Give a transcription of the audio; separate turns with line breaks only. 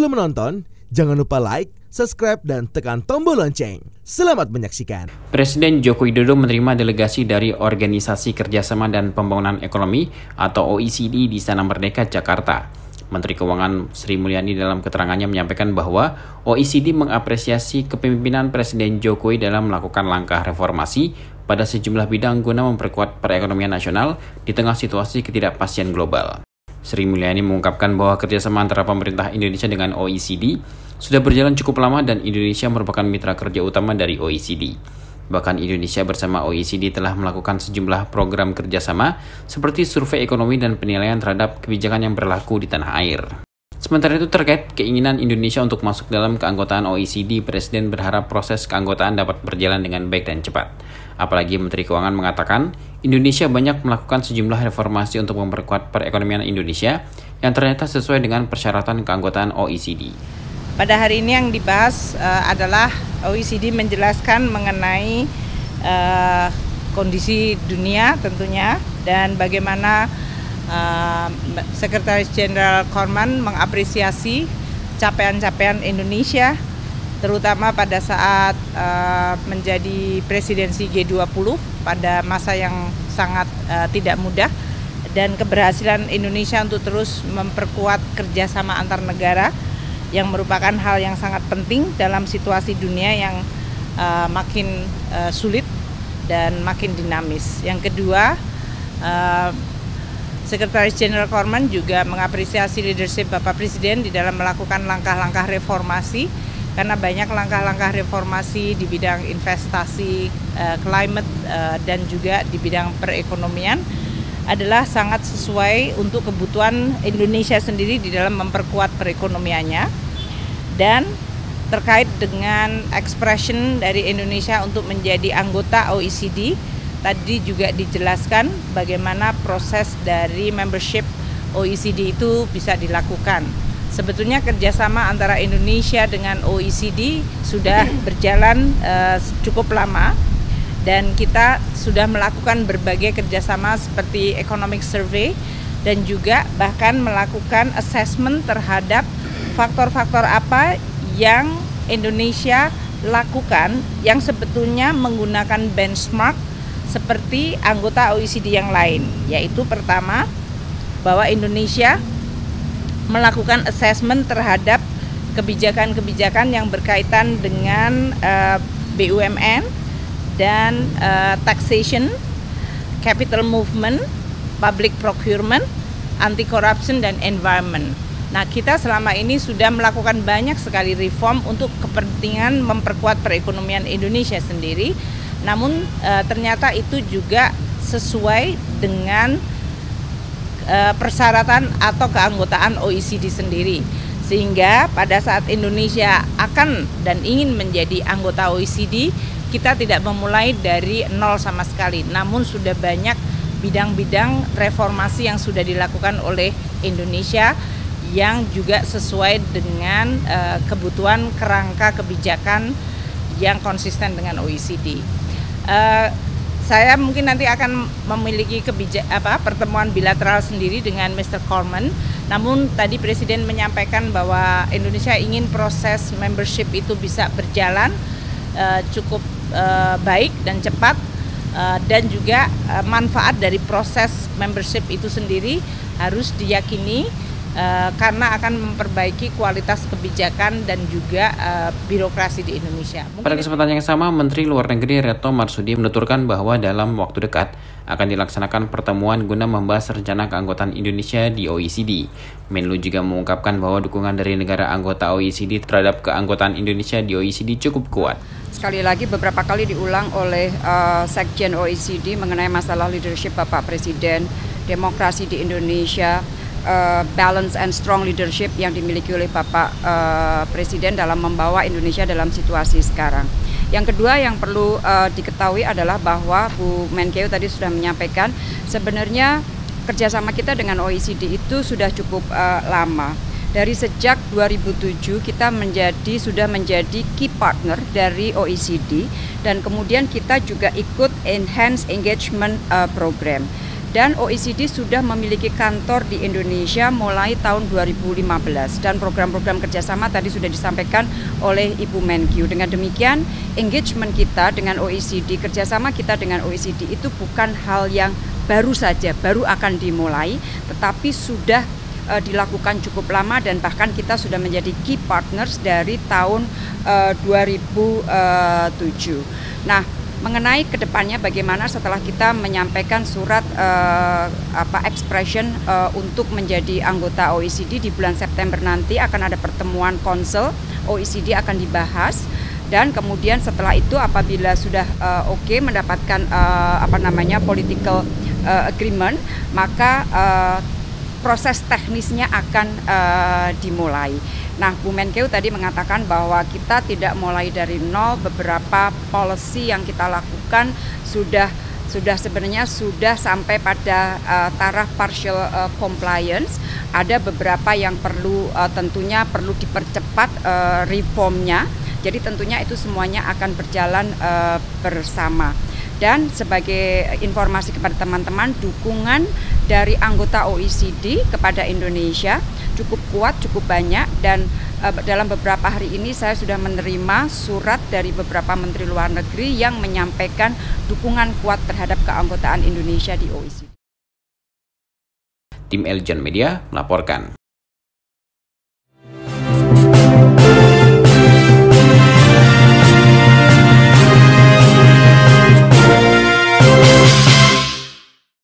Sebelum menonton, jangan lupa like, subscribe, dan tekan tombol lonceng. Selamat menyaksikan.
Presiden Joko Widodo menerima delegasi dari Organisasi Kerjasama dan Pembangunan Ekonomi atau OECD di Istana Merdeka, Jakarta. Menteri Keuangan Sri Mulyani dalam keterangannya menyampaikan bahwa OECD mengapresiasi kepemimpinan Presiden Jokowi dalam melakukan langkah reformasi pada sejumlah bidang guna memperkuat perekonomian nasional di tengah situasi ketidakpastian global. Sri Mulyani mengungkapkan bahwa kerjasama antara pemerintah Indonesia dengan OECD sudah berjalan cukup lama dan Indonesia merupakan mitra kerja utama dari OECD. Bahkan Indonesia bersama OECD telah melakukan sejumlah program kerjasama seperti survei ekonomi dan penilaian terhadap kebijakan yang berlaku di tanah air. Sementara itu terkait keinginan Indonesia untuk masuk dalam keanggotaan OECD, Presiden berharap proses keanggotaan dapat berjalan dengan baik dan cepat. Apalagi Menteri Keuangan mengatakan, Indonesia banyak melakukan sejumlah reformasi untuk memperkuat perekonomian Indonesia yang ternyata sesuai dengan persyaratan keanggotaan OECD.
Pada hari ini yang dibahas adalah OECD menjelaskan mengenai kondisi dunia tentunya dan bagaimana Sekretaris Jenderal Korman mengapresiasi capaian-capaian Indonesia terutama pada saat menjadi presidensi G20 pada masa yang sangat tidak mudah dan keberhasilan Indonesia untuk terus memperkuat kerjasama antar negara yang merupakan hal yang sangat penting dalam situasi dunia yang makin sulit dan makin dinamis. Yang kedua, Sekretaris Jenderal Korman juga mengapresiasi leadership Bapak Presiden di dalam melakukan langkah-langkah reformasi karena banyak langkah-langkah reformasi di bidang investasi, climate, dan juga di bidang perekonomian adalah sangat sesuai untuk kebutuhan Indonesia sendiri di dalam memperkuat perekonomiannya. Dan terkait dengan expression dari Indonesia untuk menjadi anggota OECD, tadi juga dijelaskan bagaimana proses dari membership OECD itu bisa dilakukan. Sebetulnya kerjasama antara Indonesia dengan OECD sudah berjalan cukup lama dan kita sudah melakukan berbagai kerjasama seperti economic survey dan juga bahkan melakukan assessment terhadap faktor-faktor apa yang Indonesia lakukan yang sebetulnya menggunakan benchmark seperti anggota OECD yang lain, yaitu pertama bahwa Indonesia melakukan assessment terhadap kebijakan-kebijakan yang berkaitan dengan BUMN dan taxation, capital movement, public procurement, anti-corruption, dan environment. Nah, kita selama ini sudah melakukan banyak sekali reform untuk kepentingan memperkuat perekonomian Indonesia sendiri. Namun ternyata itu juga sesuai dengan persyaratan atau keanggotaan OECD sendiri. Sehingga pada saat Indonesia akan dan ingin menjadi anggota OECD, kita tidak memulai dari nol sama sekali. Namun sudah banyak bidang-bidang reformasi yang sudah dilakukan oleh Indonesia yang juga sesuai dengan kebutuhan kerangka kebijakan yang konsisten dengan OECD. Saya mungkin nanti akan memiliki pertemuan bilateral sendiri dengan Mr. Korman. Namun tadi Presiden menyampaikan bahwa Indonesia ingin proses membership itu bisa berjalan cukup baik dan cepat dan juga manfaat dari proses membership itu sendiri harus diyakini karena akan memperbaiki kualitas kebijakan dan juga birokrasi di Indonesia.
Pada kesempatan yang sama, Menteri Luar Negeri Retno Marsudi menuturkan bahwa dalam waktu dekat akan dilaksanakan pertemuan guna membahas rencana keanggotaan Indonesia di OECD. Menlu juga mengungkapkan bahwa dukungan dari negara anggota OECD terhadap keanggotaan Indonesia di OECD cukup kuat.
Sekali lagi beberapa kali diulang oleh Sekjen OECD mengenai masalah leadership Bapak Presiden, demokrasi di Indonesia, balance and strong leadership yang dimiliki oleh Bapak Presiden dalam membawa Indonesia dalam situasi sekarang. Yang kedua yang perlu diketahui adalah bahwa Bu Menkeu tadi sudah menyampaikan sebenarnya kerjasama kita dengan OECD itu sudah cukup lama. Dari sejak 2007 kita sudah menjadi key partner dari OECD dan kemudian kita juga ikut Enhanced Engagement Program. Dan OECD sudah memiliki kantor di Indonesia mulai tahun 2015 dan program-program kerjasama tadi sudah disampaikan oleh Ibu Menkyu. Dengan demikian, engagement kita dengan OECD, kerjasama kita dengan OECD itu bukan hal yang baru saja, baru akan dimulai, tetapi sudah dilakukan cukup lama dan bahkan kita sudah menjadi key partners dari tahun 2007. Nah, mengenai kedepannya bagaimana setelah kita menyampaikan surat expression untuk menjadi anggota OECD di bulan September nanti akan ada pertemuan konsel OECD akan dibahas dan kemudian setelah itu apabila sudah oke mendapatkan political agreement maka proses teknisnya akan dimulai. Nah, Bu Menkeu tadi mengatakan bahwa kita tidak mulai dari nol, beberapa policy yang kita lakukan sudah sebenarnya sudah sampai pada taraf partial compliance. Ada beberapa yang tentunya perlu dipercepat reformnya. Jadi tentunya itu semuanya akan berjalan bersama. Dan sebagai informasi kepada teman-teman, dukungan dari anggota OECD kepada Indonesia cukup kuat, cukup banyak dan dalam beberapa hari ini saya sudah menerima surat dari beberapa menteri luar negeri yang menyampaikan dukungan kuat terhadap keanggotaan Indonesia di OECD.
Tim Eljon Media melaporkan.